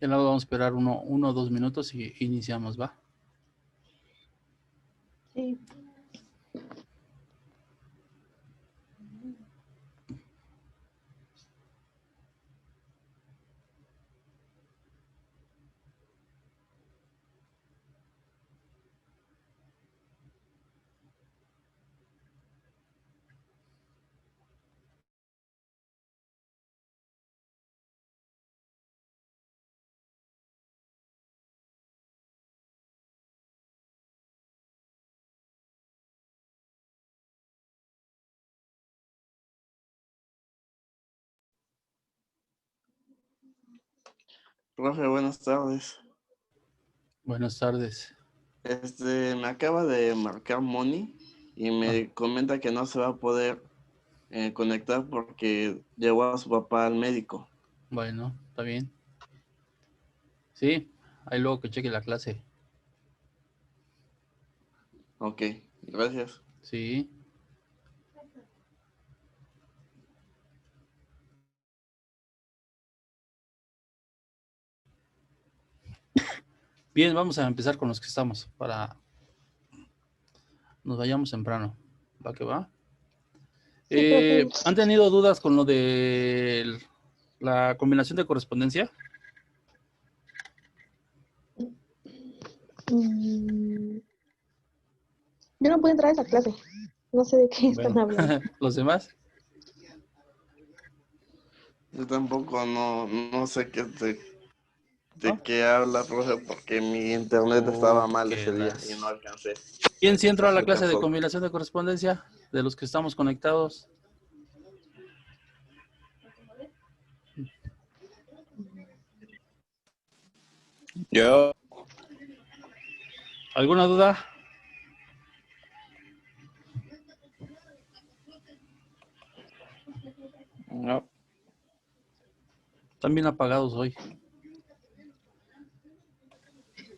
Ya luego vamos a esperar uno o 2 minutos y iniciamos, ¿va? Sí. Profe, buenas tardes. Buenas tardes. Me acaba de marcar Moni y me comenta que no se va a poder conectar porque llevó a su papá al médico. Bueno, está bien. Sí, ahí luego que cheque la clase. Ok, gracias. Sí. Bien, vamos a empezar con los que estamos para nos vayamos temprano. ¿Va que va? Sí, profe. ¿Han tenido dudas con lo de la combinación de correspondencia? Yo no puedo entrar a esa clase. No sé de qué están Bueno, hablando. ¿los demás? Yo tampoco no sé de ¿No? qué habla, profe, porque mi internet estaba mal Que ese día y no las... alcancé ¿Quién sí entró a a la escuchar clase de todo. combinación de correspondencia? De los que estamos conectados. Yo. ¿Alguna duda? No. Están bien apagados hoy.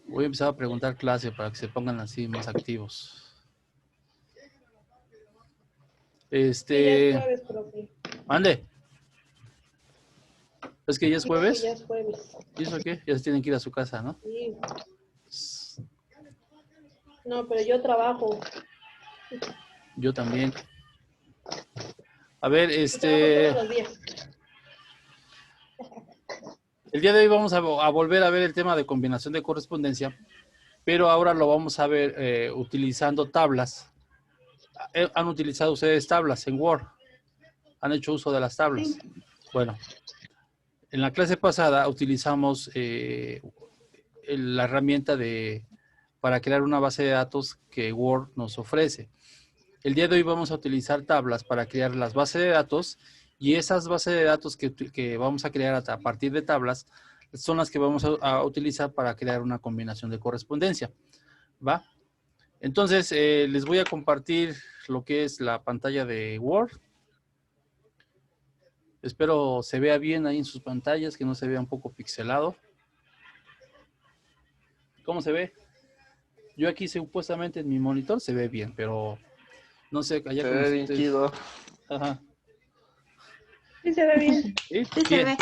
Voy a empezar a preguntar clase para que se pongan así más activos. Sí, ya es jueves, profe. Mande. ¿Es que ya es Digo que jueves? ya es jueves. ¿Y eso qué? Ya se tienen que ir a su casa, ¿no? Sí. No, pero yo trabajo. Yo también. A ver, Yo trabajo todos los días. el día de hoy vamos a volver a ver el tema de combinación de correspondencia, pero ahora lo vamos a ver utilizando tablas. ¿Han utilizado ustedes tablas en Word? ¿Han hecho uso de las tablas? Sí. Bueno, en la clase pasada utilizamos la herramienta para crear una base de datos que Word nos ofrece. El día de hoy vamos a utilizar tablas para crear las bases de datos y esas bases de datos que vamos a crear a partir de tablas son las que vamos a utilizar para crear una combinación de correspondencia. ¿Va? Entonces, les voy a compartir lo que es la pantalla de Word. Espero se vea bien ahí en sus pantallas, que no se vea un poco pixelado. ¿Cómo se ve? Yo aquí supuestamente en mi monitor se ve bien, pero no sé, allá Se con ve bien ustedes. chido. Ajá. Sí, se ve bien. ¿Sí? Sí, se Bien. ve.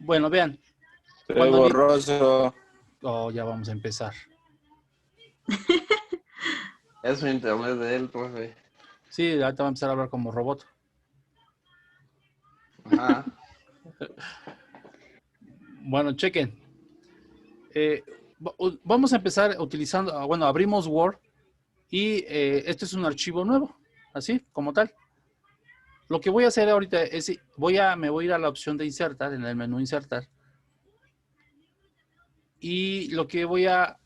Bueno, vean. Se ve borroso. Oh, ya vamos a empezar. Es su internet de él, profe. Sí, ahorita va a empezar a hablar como robot. Ajá. Bueno, chequen. Vamos a empezar utilizando, bueno, abrimos Word y este es un archivo nuevo, así como tal. Lo que voy a hacer ahorita es, me voy a ir a la opción de insertar, en el menú insertar. Y lo que voy a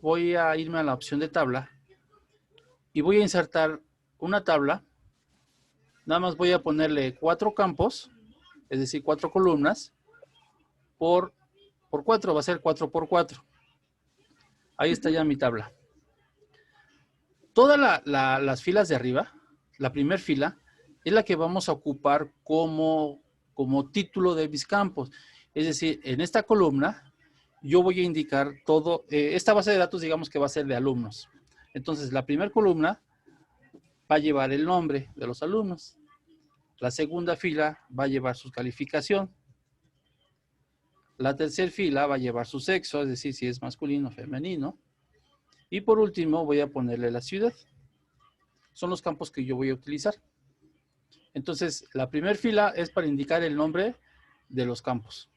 irme a la opción de tabla y voy a insertar una tabla. Nada más voy a ponerle 4 campos, es decir, 4 columnas por 4, va a ser 4 por 4. Ahí está ya mi tabla. Todas las filas de arriba, la primera fila, es la que vamos a ocupar como título de mis campos. Es decir, en esta columna yo voy a indicar todo, esta base de datos digamos que va a ser de alumnos. Entonces, la primera columna va a llevar el nombre de los alumnos. La segunda fila va a llevar su calificación. La tercera fila va a llevar su sexo, es decir, si es masculino o femenino. Y por último voy a ponerle la ciudad. Son los campos que yo voy a utilizar. Entonces, la primera fila es para indicar el nombre de los campos.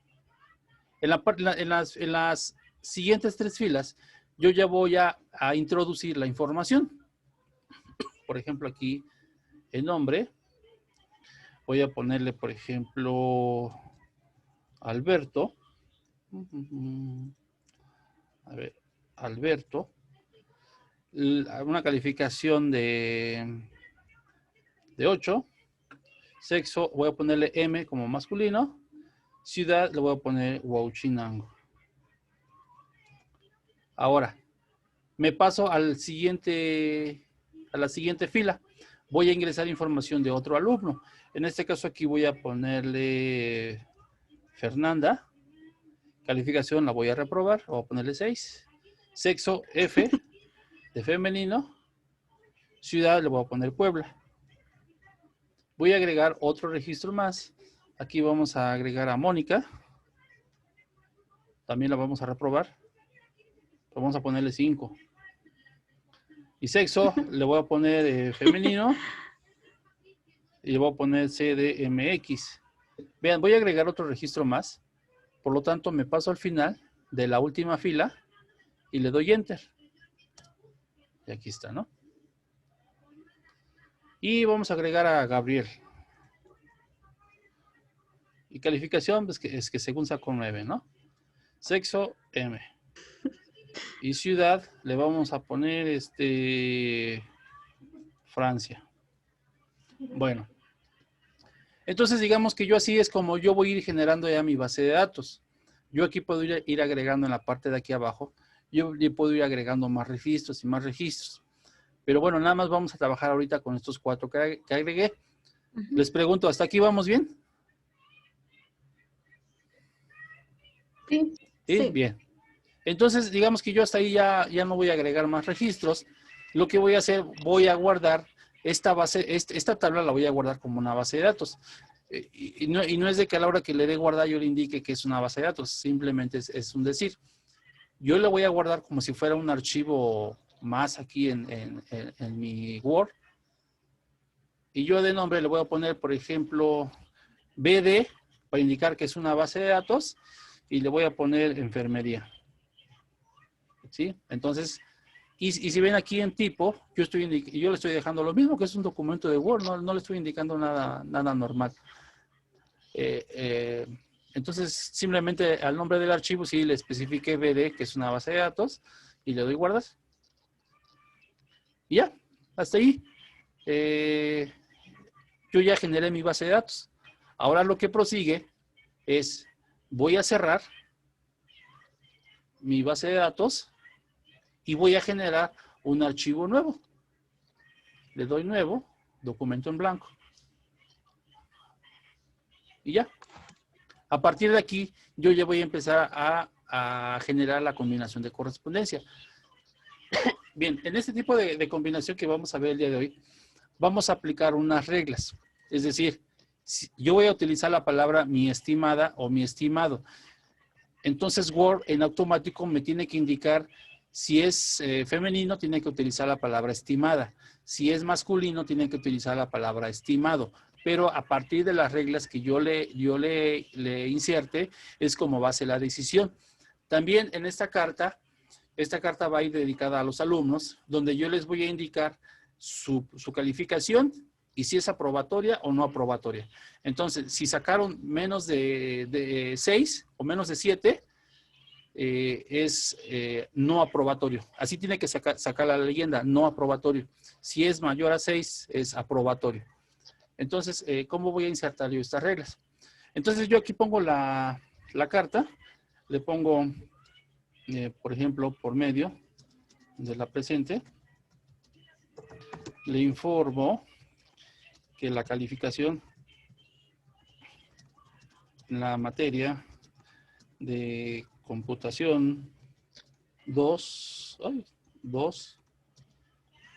En las siguientes 3 filas, yo ya voy a introducir la información. Por ejemplo, aquí el nombre. Voy a ponerle, por ejemplo, Alberto. A ver, Alberto. Una calificación de 8. Sexo, voy a ponerle M como masculino. Ciudad, le voy a poner Huauchinango. Ahora, me paso a la siguiente fila. Voy a ingresar información de otro alumno. En este caso aquí voy a ponerle Fernanda. Calificación la voy a reprobar. Voy a ponerle 6. Sexo F de femenino. Ciudad le voy a poner Puebla. Voy a agregar otro registro más. Aquí vamos a agregar a Mónica. También la vamos a reprobar. Vamos a ponerle 5. Y sexo le voy a poner femenino. Y le voy a poner CDMX. Vean, voy a agregar otro registro más. Por lo tanto, me paso al final de la última fila y le doy Enter. Y aquí está, ¿no? Y vamos a agregar a Gabriel. Y calificación, pues es que según sacó 9, ¿no? Sexo, M. Y ciudad, le vamos a poner Francia. Bueno. Entonces, digamos que yo así es como yo voy a ir generando ya mi base de datos. Yo aquí puedo ir agregando en la parte de aquí abajo. Yo puedo ir agregando más registros y más registros. Pero bueno, nada más vamos a trabajar ahorita con estos 4 que agregué. Les pregunto, ¿hasta aquí vamos bien? Sí. ¿Sí? Bien. Entonces, digamos que yo hasta ahí ya no voy a agregar más registros. Lo que voy a hacer, voy a guardar esta tabla la voy a guardar como una base de datos. Y no es de que a la hora que le dé guardar yo le indique que es una base de datos. Simplemente es un decir. Yo le voy a guardar como si fuera un archivo más aquí en mi Word. Y yo de nombre le voy a poner, por ejemplo, BD, para indicar que es una base de datos. Y le voy a poner enfermería. ¿Sí? Entonces, y si ven aquí en tipo, yo le estoy dejando lo mismo que es un documento de Word, no le estoy indicando nada normal. Entonces, simplemente al nombre del archivo, sí le especifique BD, que es una base de datos, y le doy guardar. Y ya, hasta ahí. Yo ya generé mi base de datos. Ahora lo que prosigue es, voy a cerrar mi base de datos y voy a generar un archivo nuevo. Le doy nuevo, documento en blanco. Y ya. A partir de aquí, yo ya voy a empezar a generar la combinación de correspondencia. Bien, en este tipo de combinación que vamos a ver el día de hoy, vamos a aplicar unas reglas. Es decir, yo voy a utilizar la palabra mi estimada o mi estimado. Entonces, Word en automático me tiene que indicar si es femenino, tiene que utilizar la palabra estimada. Si es masculino, tiene que utilizar la palabra estimado. Pero a partir de las reglas que yo le inserte, es como va a ser la decisión. También en esta carta va a ir dedicada a los alumnos, donde yo les voy a indicar su calificación y si es aprobatoria o no aprobatoria. Entonces, si sacaron menos de 6 o menos de 7, es no aprobatorio. Así tiene que sacar la leyenda, no aprobatorio. Si es mayor a 6, es aprobatorio. Entonces, ¿cómo voy a insertar yo estas reglas? Entonces, yo aquí pongo la carta, le pongo, por ejemplo, por medio de la presente, le informo que la calificación en la materia de computación 2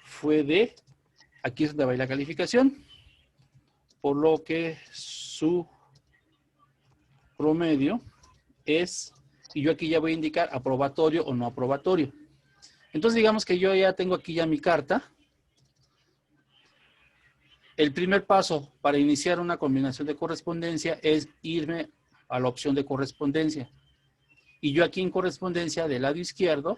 fue de, aquí es donde va la calificación, por lo que su promedio es, y yo aquí ya voy a indicar aprobatorio o no aprobatorio. Entonces digamos que yo ya tengo aquí ya mi carta. El primer paso para iniciar una combinación de correspondencia es irme a la opción de correspondencia. Y yo aquí en correspondencia del lado izquierdo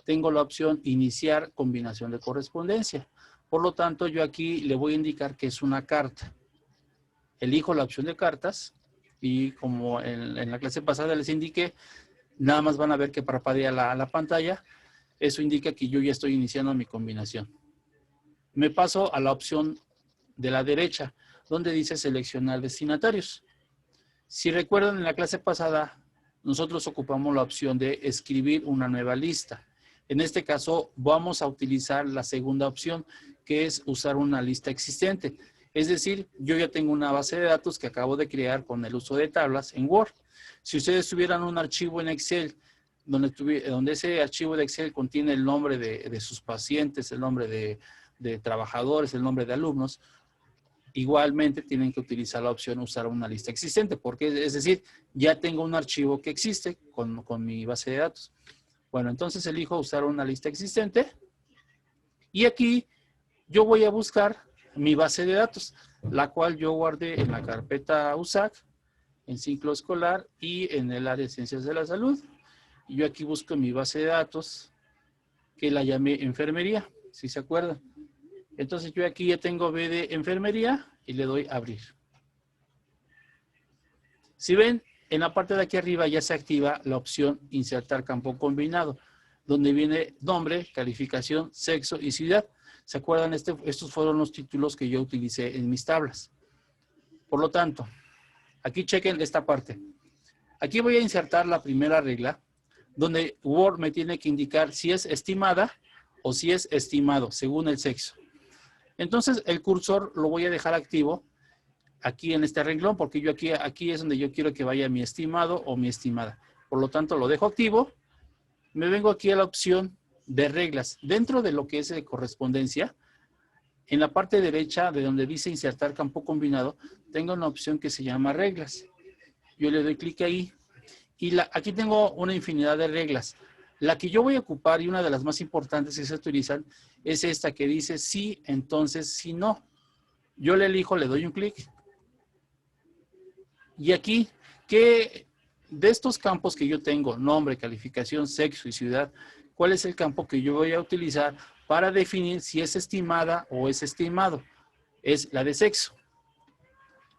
tengo la opción iniciar combinación de correspondencia. Por lo tanto, yo aquí le voy a indicar que es una carta. Elijo la opción de cartas y como en la clase pasada les indiqué, nada más van a ver que parpadea la pantalla. Eso indica que yo ya estoy iniciando mi combinación. Me paso a la opción de la derecha, donde dice seleccionar destinatarios. Si recuerdan, en la clase pasada, nosotros ocupamos la opción de escribir una nueva lista. En este caso, vamos a utilizar la segunda opción, que es usar una lista existente. Es decir, yo ya tengo una base de datos que acabo de crear con el uso de tablas en Word. Si ustedes tuvieran un archivo en Excel, donde ese archivo de Excel contiene el nombre de sus pacientes, el nombre de trabajadores, el nombre de alumnos, igualmente tienen que utilizar la opción usar una lista existente, porque es decir, ya tengo un archivo que existe con mi base de datos. Bueno, entonces elijo usar una lista existente y aquí yo voy a buscar mi base de datos, la cual yo guardé en la carpeta USAC, en ciclo escolar y en el área de ciencias de la salud. Y yo aquí busco mi base de datos que la llamé enfermería, si se acuerdan. Entonces yo aquí ya tengo B de enfermería y le doy abrir. Si ven, en la parte de aquí arriba ya se activa la opción insertar campo combinado, donde viene nombre, calificación, sexo y ciudad. ¿Se acuerdan? Estos fueron los títulos que yo utilicé en mis tablas. Por lo tanto, aquí chequen esta parte. Aquí voy a insertar la primera regla, donde Word me tiene que indicar si es estimada o si es estimado, según el sexo. Entonces, el cursor lo voy a dejar activo aquí en este renglón, porque yo aquí es donde yo quiero que vaya mi estimado o mi estimada. Por lo tanto, lo dejo activo. Me vengo aquí a la opción de reglas. Dentro de lo que es de correspondencia, en la parte derecha de donde dice insertar campo combinado, tengo una opción que se llama reglas. Yo le doy clic ahí y aquí tengo una infinidad de reglas. La que yo voy a ocupar y una de las más importantes que se utilizan es esta que dice sí, entonces, si no. Yo le elijo, le doy un clic. Y aquí, ¿qué de estos campos que yo tengo, nombre, calificación, sexo y ciudad, cuál es el campo que yo voy a utilizar para definir si es estimada o es estimado? Es la de sexo.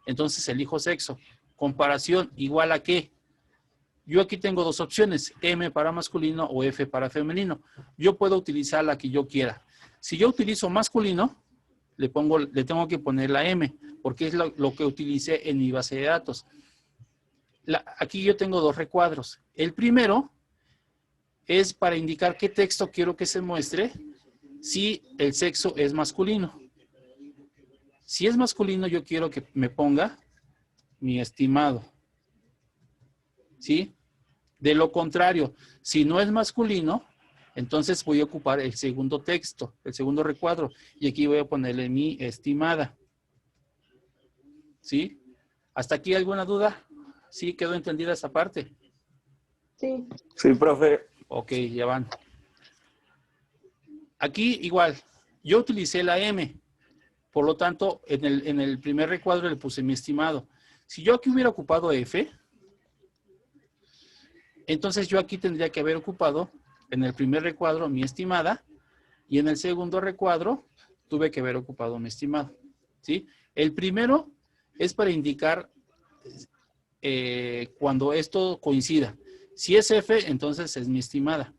Entonces elijo sexo. Comparación, ¿igual a qué? Yo aquí tengo dos opciones, M para masculino o F para femenino. Yo puedo utilizar la que yo quiera. Si yo utilizo masculino, le tengo que poner la M, porque es lo que utilicé en mi base de datos. Aquí yo tengo dos recuadros. El primero es para indicar qué texto quiero que se muestre si el sexo es masculino. Si es masculino, yo quiero que me ponga mi estimado. ¿Sí? De lo contrario, si no es masculino, entonces voy a ocupar el segundo texto, el segundo recuadro, y aquí voy a ponerle mi estimada. ¿Sí? ¿Hasta aquí alguna duda? ¿Sí quedó entendida esa parte? Sí. Sí, profe. Ok, ya van. Aquí igual, yo utilicé la M, por lo tanto, en el primer recuadro le puse mi estimado. Si yo aquí hubiera ocupado F, entonces yo aquí tendría que haber ocupado en el primer recuadro mi estimada y en el segundo recuadro tuve que haber ocupado mi estimado. ¿Sí? El primero es para indicar cuando esto coincida. Si es F, entonces es mi estimada.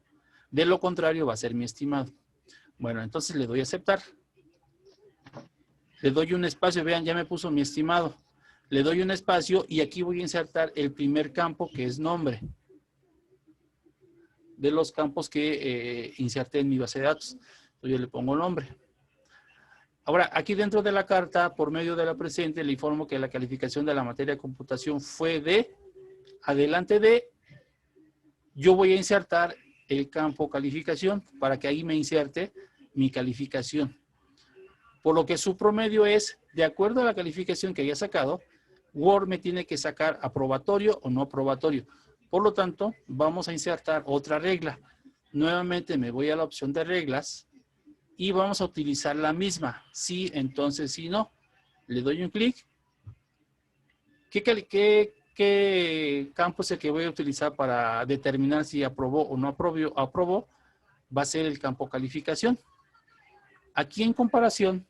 De lo contrario va a ser mi estimado. Bueno, entonces le doy a aceptar. Le doy un espacio, vean, ya me puso mi estimado. Le doy un espacio y aquí voy a insertar el primer campo que es nombre. De los campos que inserté en mi base de datos. Entonces yo le pongo nombre. Ahora, aquí dentro de la carta, por medio de la presente, le informo que la calificación de la materia de computación fue de, adelante de, yo voy a insertar el campo calificación para que ahí me inserte mi calificación. Por lo que su promedio es, de acuerdo a la calificación que haya sacado, Word me tiene que sacar aprobatorio o no aprobatorio. Por lo tanto, vamos a insertar otra regla. Nuevamente me voy a la opción de reglas y vamos a utilizar la misma. Sí, entonces sí, no. Le doy un clic. ¿Qué campo es el que voy a utilizar para determinar si aprobó o no aprobó? Va a ser el campo calificación. Aquí en comparación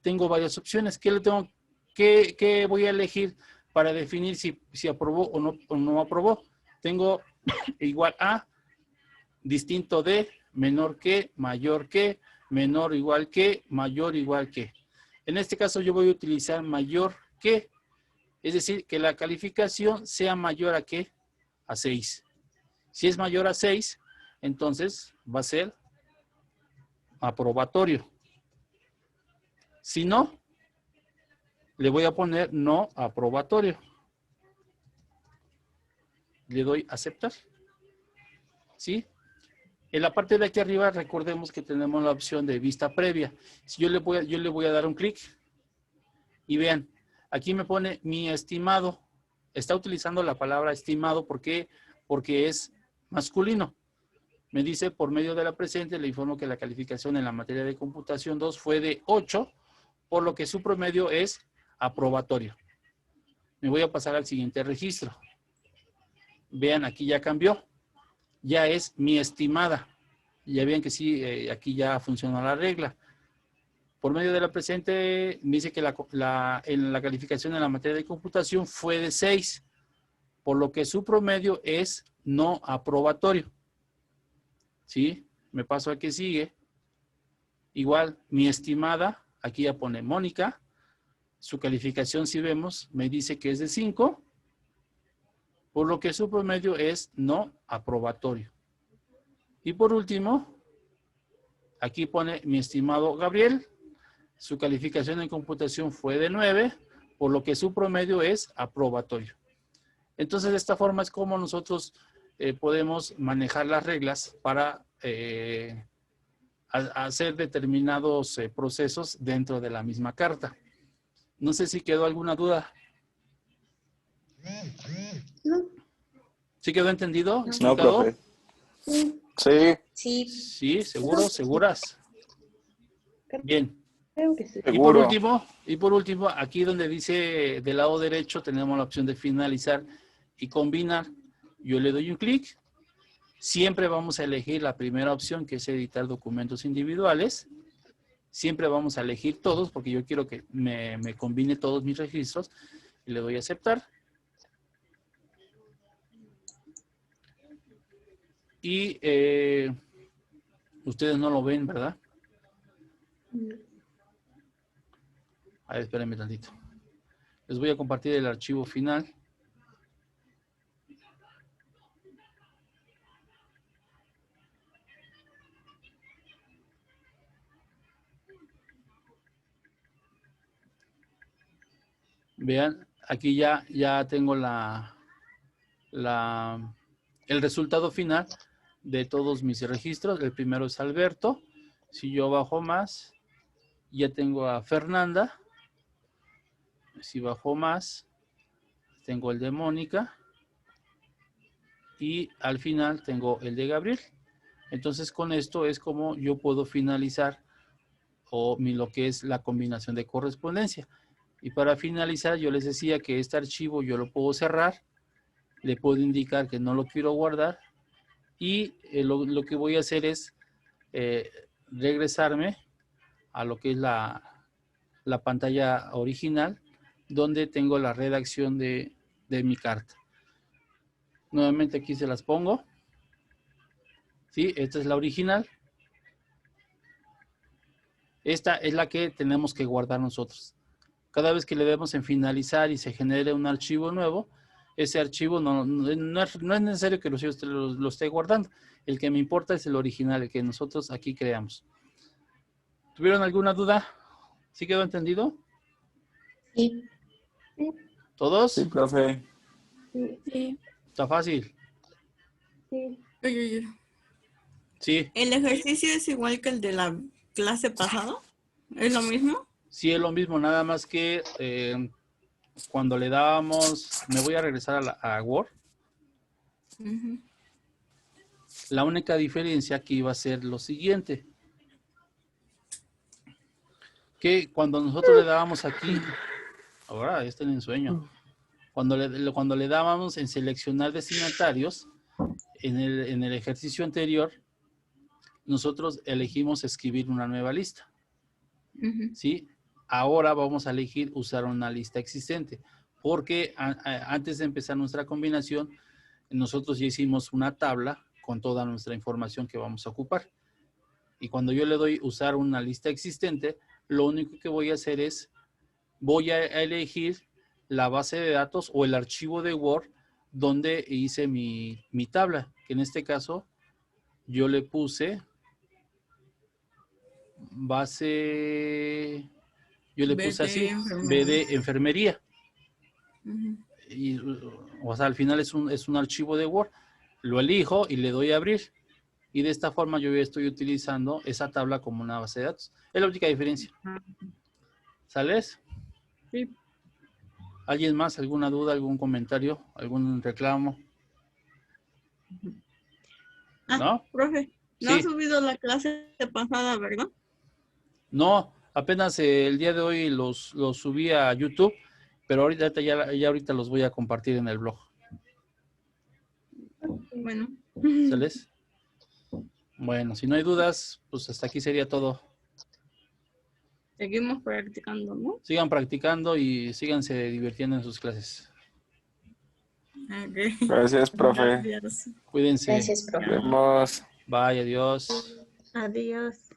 tengo varias opciones. ¿Qué voy a elegir para definir si aprobó o no aprobó? Tengo igual a, distinto de, menor que, mayor que, menor o igual que, mayor o igual que. En este caso yo voy a utilizar mayor que, es decir, que la calificación sea mayor a ¿qué? A 6. Si es mayor a 6, entonces va a ser aprobatorio. Si no, le voy a poner no aprobatorio. Le doy aceptar. ¿Sí? En la parte de aquí arriba, recordemos que tenemos la opción de vista previa. Si yo le voy a dar un clic y vean, aquí me pone mi estimado. Está utilizando la palabra estimado porque es masculino. Me dice, por medio de la presente, le informo que la calificación en la materia de computación 2 fue de 8, por lo que su promedio es aprobatorio. Me voy a pasar al siguiente registro. Vean, aquí ya cambió. Ya es mi estimada. Ya ven que sí, aquí ya funciona la regla. Por medio de la presente, me dice que en la calificación en la materia de computación fue de 6, por lo que su promedio es no aprobatorio. ¿Sí? Me paso al que sigue. Igual, mi estimada, aquí ya pone Mónica. Su calificación, si vemos, me dice que es de 5, por lo que su promedio es no aprobatorio. Y por último, aquí pone mi estimado Gabriel. Su calificación en computación fue de 9, por lo que su promedio es aprobatorio. Entonces, de esta forma es como nosotros podemos manejar las reglas para hacer determinados procesos dentro de la misma carta. No sé si quedó alguna duda. No. ¿Sí quedó entendido? No, ¿Explicado? profe. Sí. Sí, Sí. Sí, seguro, seguras. Bien. Creo que sí. seguro. Y por último, aquí donde dice del lado derecho tenemos la opción de finalizar y combinar. Yo le doy un clic. Siempre vamos a elegir la primera opción, que es editar documentos individuales. Siempre vamos a elegir todos porque yo quiero que me combine todos mis registros. Y le doy a aceptar. Y ustedes no lo ven, ¿verdad? A ver, espérenme tantito. Les voy a compartir el archivo final. Vean, aquí ya tengo el resultado final de todos mis registros. El primero es Alberto. Si yo bajo más, ya tengo a Fernanda. Si bajo más, tengo el de Mónica. Y al final tengo el de Gabriel. Entonces con esto es como yo puedo finalizar lo que es la combinación de correspondencia. Y para finalizar yo les decía que este archivo yo lo puedo cerrar. Le puedo indicar que no lo quiero guardar. Y lo que voy a hacer es regresarme a lo que es la pantalla original, donde tengo la redacción de mi carta. Nuevamente aquí se las pongo. ¿Sí? Esta es la original. Esta es la que tenemos que guardar nosotros. Cada vez que le demos en finalizar y se genere un archivo nuevo, ese archivo no es necesario que lo esté guardando. El que me importa es el original, el que nosotros aquí creamos. ¿Tuvieron alguna duda? ¿Sí quedó entendido? Sí. ¿Todos? Sí, profe. Sí. Sí. Está fácil. Sí. Sí. ¿El ejercicio es igual que el de la clase pasada? ¿Es lo mismo? Sí, es lo mismo, nada más que cuando le dábamos, me voy a regresar a Word. Ujú. La única diferencia aquí va a ser lo siguiente. Que cuando nosotros le dábamos aquí, ahora están en sueño, cuando le dábamos en seleccionar destinatarios, en el ejercicio anterior, nosotros elegimos escribir una nueva lista, Ujú. ¿sí? Ahora vamos a elegir usar una lista existente, porque antes de empezar nuestra combinación, nosotros ya hicimos una tabla con toda nuestra información que vamos a ocupar. Y cuando yo le doy usar una lista existente, lo único que voy a hacer es, voy a elegir la base de datos o el archivo de Word donde hice mi tabla, que en este caso yo le puse base, yo le puse así, B de enfermería. Ujú. Y, o sea, al final es un archivo de Word. Lo elijo y le doy a abrir. Y de esta forma yo ya estoy utilizando esa tabla como una base de datos. Es la única diferencia. ¿Sales? Sí. ¿Alguien más? ¿Alguna duda? ¿Algún comentario? ¿Algún reclamo? ¿No? Profe, no Sí. ha subido la clase pasada, ¿verdad? No, apenas el día de hoy los subí a YouTube, pero ahorita ya ahorita los voy a compartir en el blog. Bueno. ¿Sales? Bueno, si no hay dudas, pues hasta aquí sería todo. Seguimos practicando, ¿no? Sigan practicando y síganse divirtiendo en sus clases. Ok. Gracias, profe. Gracias. Cuídense. Gracias, profe. Nos vemos. Bye, adiós. Adiós.